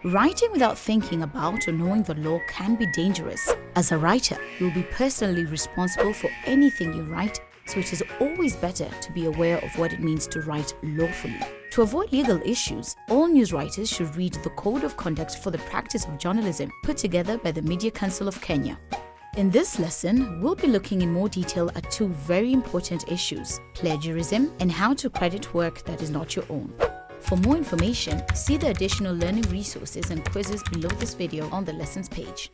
Writing without thinking about or knowing the law can be dangerous. As a writer, you'll be personally responsible for anything you write, so it is always better to be aware of what it means to write lawfully. To avoid legal issues, all news writers should read the Code of Conduct for the Practice of Journalism put together by the Media Council of Kenya. In this lesson, we'll be looking in more detail at two very important issues: plagiarism and how to credit work that is not your own. For more information, see the additional learning resources and quizzes below this video on the lessons page.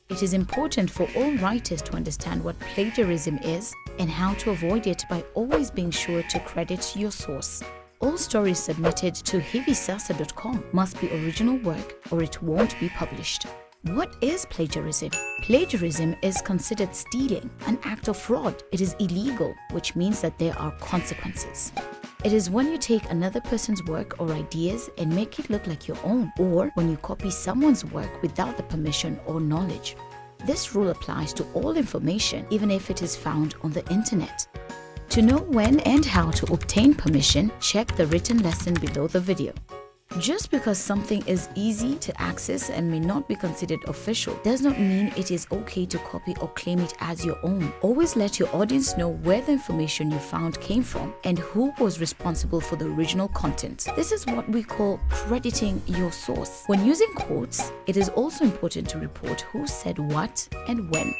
It is important for all writers to understand what plagiarism is and how to avoid it by always being sure to credit your source. All stories submitted to Hivisasa.com must be original work or it won't be published. What is plagiarism? Plagiarism is considered stealing, an act of fraud. It is illegal, which means that there are consequences. It is when you take another person's work or ideas and make it look like your own, or when you copy someone's work without the permission or knowledge. This rule applies to all information, even if it is found on the internet. To know when and how to obtain permission, check the written lesson below the video. Just because something is easy to access and may not be considered official does not mean it is okay to copy or claim it as your own. Always let your audience know where the information you found came from and who was responsible for the original content. This is what we call crediting your source. When using quotes, it is also important to report who said what and when.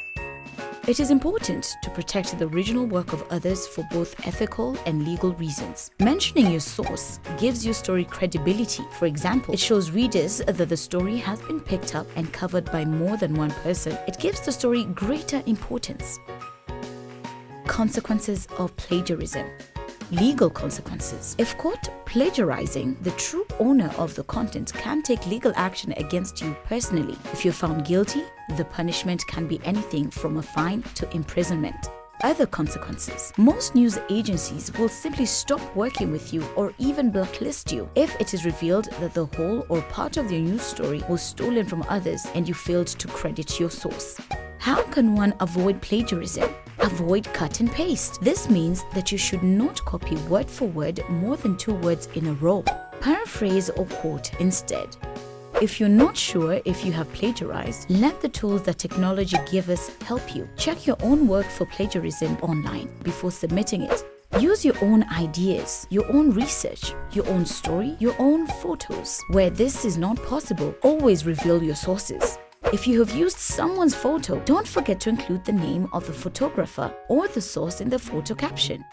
It is important to protect the original work of others for both ethical and legal reasons. Mentioning your source gives your story credibility. For example, it shows readers that the story has been picked up and covered by more than one person. It gives the story greater importance. Consequences of plagiarism. Legal consequences. If caught plagiarizing, the true owner of the content can take legal action against you personally. If you're found guilty, the punishment can be anything from a fine to imprisonment. Other consequences. Most news agencies will simply stop working with you or even blacklist you if it is revealed that the whole or part of your news story was stolen from others and you failed to credit your source. How can one avoid plagiarism? Avoid cut and paste. This means that you should not copy word for word more than 2 words in a row. Paraphrase or quote instead. If you're not sure if you have plagiarized, let the tools that technology gives us help you. Check your own work for plagiarism online before submitting it. Use your own ideas, your own research, your own story, your own photos. Where this is not possible, always reveal your sources. If you have used someone's photo, don't forget to include the name of the photographer or the source in the photo caption.